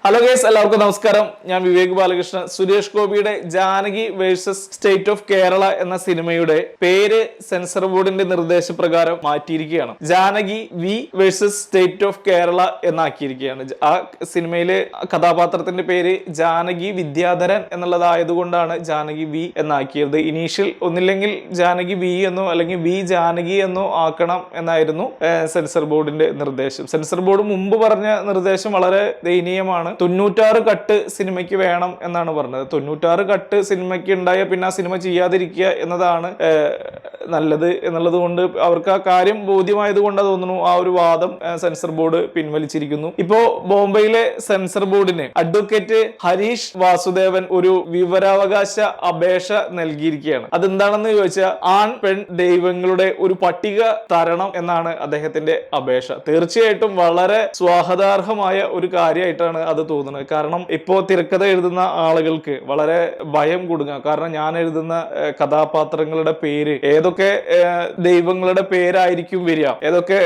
Hello guys, എല്ലാവർക്കും നമസ്കാരം. ഞാൻ വിവേക് ബാലകൃഷ്ണൻ. സുരേഷ് ഗോപിയുടെ Janaki versus state of Kerala എന്ന സിനിമയുടെ പേര് സെൻസർ ബോർഡിന്റെ നിർദ്ദേശപ്രകാരം മാറ്റിയിരിക്കുകയാണ്. Janaki V versus state of Kerala എന്നാക്കിയിരിക്കുകയാണ്. ആ സിനിമയിലെ കഥാപാത്രത്തിന്റെ പേര് ജാനകി വിദ്യാധരൻ എന്നുള്ളതായതുകൊണ്ടാണ് ജാനകി വി എന്നാക്കിയത്. ഇനീഷ്യൽ ഒന്നില്ലെങ്കിൽ ജാനകി വി എന്നോ അല്ലെങ്കിൽ വി ജാനകി എന്നോ ആക്കണം എന്നായിരുന്നു സെൻസർ ബോർഡിന്റെ നിർദ്ദേശം. സെൻസർ ബോർഡ് മുമ്പ് പറഞ്ഞ നിർദ്ദേശം വളരെ ദയനീയമാണ്. 96 കട്ട് സിനിമയ്ക്ക് വേണം എന്നാണ് പറഞ്ഞത്. 96 കട്ട് സിനിമയ്ക്ക് ഉണ്ടായ പിന്നെ ആ സിനിമ ചെയ്യാതിരിക്കുക എന്നതാണ് നല്ലത് എന്നുള്ളത് കൊണ്ട് അവർക്ക് ആ കാര്യം ബോധ്യമായത് കൊണ്ട് തോന്നുന്നു ആ ഒരു വാദം സെൻസർ ബോർഡ് പിൻവലിച്ചിരിക്കുന്നു. ഇപ്പോ ബോംബെയിലെ സെൻസർ ബോർഡിന് അഡ്വക്കേറ്റ് ഹരീഷ് വാസുദേവൻ ഒരു വിവരാവകാശ അപേക്ഷ നൽകിയിരിക്കുകയാണ്. അതെന്താണെന്ന് ചോദിച്ചാൽ ആൺ പെൺ ദൈവങ്ങളുടെ ഒരു പട്ടിക തരണം എന്നാണ് അദ്ദേഹത്തിന്റെ അപേക്ഷ. തീർച്ചയായിട്ടും വളരെ സ്വാഗതാർഹമായ ഒരു കാര്യമായിട്ടാണ് അത് തോന്നുന്നത്. കാരണം ഇപ്പോ തിരക്കഥ എഴുതുന്ന ആളുകൾക്ക് വളരെ ഭയം കൊടുക്കുക. കാരണം ഞാൻ എഴുതുന്ന കഥാപാത്രങ്ങളുടെ പേര് ഏതൊക്കെ ദൈവങ്ങളുടെ പേരായിരിക്കും വരിക, ഏതൊക്കെ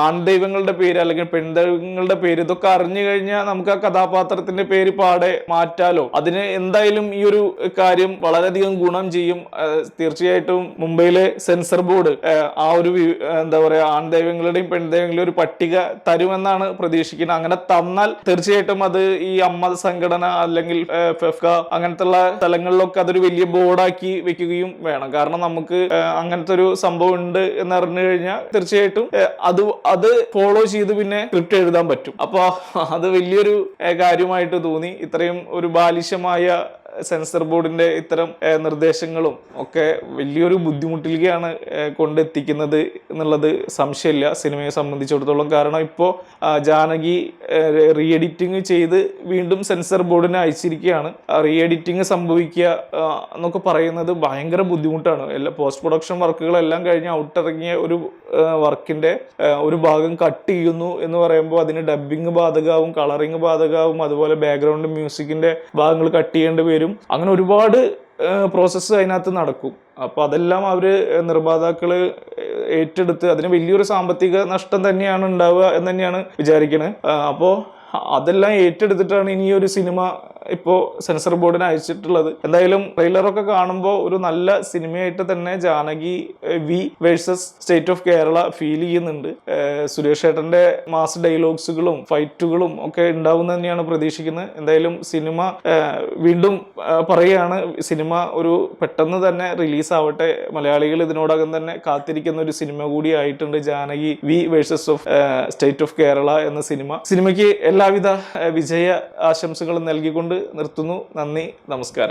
ആൺ ദൈവങ്ങളുടെ പേര് അല്ലെങ്കിൽ പെൺ ദൈവങ്ങളുടെ പേര്, ഇതൊക്കെ അറിഞ്ഞു കഴിഞ്ഞാൽ നമുക്ക് ആ കഥാപാത്രത്തിന്റെ പേര് പാടെ മാറ്റാലോ. അതിന് എന്തായാലും ഈ ഒരു കാര്യം വളരെയധികം ഗുണം ചെയ്യും. തീർച്ചയായിട്ടും മുംബൈയിലെ സെൻസർ ബോർഡ് ആ ഒരു എന്താ പറയാ ആൺ ദൈവങ്ങളുടെയും പെൺ ദൈവങ്ങളുടെയും ഒരു പട്ടിക തരുമെന്നാണ് പ്രതീക്ഷിക്കുന്നത്. അങ്ങനെ തന്നാൽ തീർച്ചയായിട്ടും അത് ഈ അമ്മ സംഘടന അല്ലെങ്കിൽ ഫെഫ്ക അങ്ങനത്തെ സ്ഥലങ്ങളിലൊക്കെ അതൊരു വലിയ ബോർഡാക്കി വെക്കുകയും വേണം. കാരണം നമുക്ക് അങ്ങനത്തെ ഒരു സംഭവം ഉണ്ട് എന്ന് അറിഞ്ഞു കഴിഞ്ഞാൽ തീർച്ചയായിട്ടും അത് ഫോളോ ചെയ്ത് പിന്നെ സ്ക്രിപ്റ്റ് എഴുതാൻ പറ്റും. അപ്പൊ അത് വലിയൊരു കാര്യമായിട്ട് തോന്നി. ഇത്രയും ഒരു ബാലിശമായ സെൻസർ ബോർഡിന്റെ ഇത്തരം നിർദ്ദേശങ്ങളും ഒക്കെ വലിയൊരു ബുദ്ധിമുട്ടിലേക്കാണ് കൊണ്ടെത്തിക്കുന്നത് എന്നുള്ളത് സംശയമില്ല സിനിമയെ സംബന്ധിച്ചിടത്തോളം. കാരണം ഇപ്പോൾ ജാനകി റീ എഡിറ്റിംഗ് ചെയ്ത് വീണ്ടും സെൻസർ ബോർഡിനെ അയച്ചിരിക്കുകയാണ്. റീ എഡിറ്റിംഗ് സംഭവിക്കുക എന്നൊക്കെ പറയുന്നത് ഭയങ്കര ബുദ്ധിമുട്ടാണ്. എല്ലാ പോസ്റ്റ് പ്രൊഡക്ഷൻ വർക്കുകളെല്ലാം കഴിഞ്ഞ് ഔട്ടിറങ്ങിയ ഒരു വർക്കിന്റെ ഒരു ഭാഗം കട്ട് ചെയ്യുന്നു എന്ന് പറയുമ്പോൾ അതിന് ഡബിങ് ബാധകമാവും, കളറിങ് ബാധകമാവും, അതുപോലെ ബാക്ക്ഗ്രൗണ്ട് മ്യൂസിക്കിന്റെ ഭാഗങ്ങൾ കട്ട് ചെയ്യേണ്ടി വരും. അങ്ങനെ ഒരുപാട് പ്രോസസ്സ് അതിനകത്ത് നടക്കും. അപ്പൊ അതെല്ലാം അവര് നിർമ്മാതാക്കള് ഏറ്റെടുത്ത് അതിന് വലിയൊരു സാമ്പത്തിക നഷ്ടം തന്നെയാണ് ഉണ്ടാവുക എന്ന് തന്നെയാണ് വിചാരിക്കുന്നത്. അപ്പോ അതെല്ലാം ഏറ്റെടുത്തിട്ടാണ് ഇനി ഒരു സിനിമ ഇപ്പോൾ സെൻസർ ബോർഡിന് അയച്ചിട്ടുള്ളത്. എന്തായാലും ട്രെയിലറൊക്കെ കാണുമ്പോൾ ഒരു നല്ല സിനിമയായിട്ട് തന്നെ Janaki V versus state of Kerala feel ചെയ്യുന്നുണ്ട്. സുരേഷ് ഏട്ടന്റെ മാസ് ഡയലോഗ്സുകളും ഫൈറ്റുകളും ഒക്കെ ഉണ്ടാവും തന്നെയാണ് പ്രതീക്ഷിക്കുന്നത്. എന്തായാലും സിനിമ വീണ്ടും പറയുകയാണ്, സിനിമ ഒരു പെട്ടെന്ന് തന്നെ റിലീസ് ആവട്ടെ. മലയാളികൾ ഇതിനോടകം തന്നെ കാത്തിരിക്കുന്ന ഒരു സിനിമ കൂടി ആയിട്ടുണ്ട് Janaki V versus of state of Kerala എന്ന സിനിമയ്ക്ക് എല്ലാവിധ വിജയ ആശംസകളും നൽകിക്കൊണ്ട് നിർത്തുന്നു. നന്ദി, നമസ്കാരം.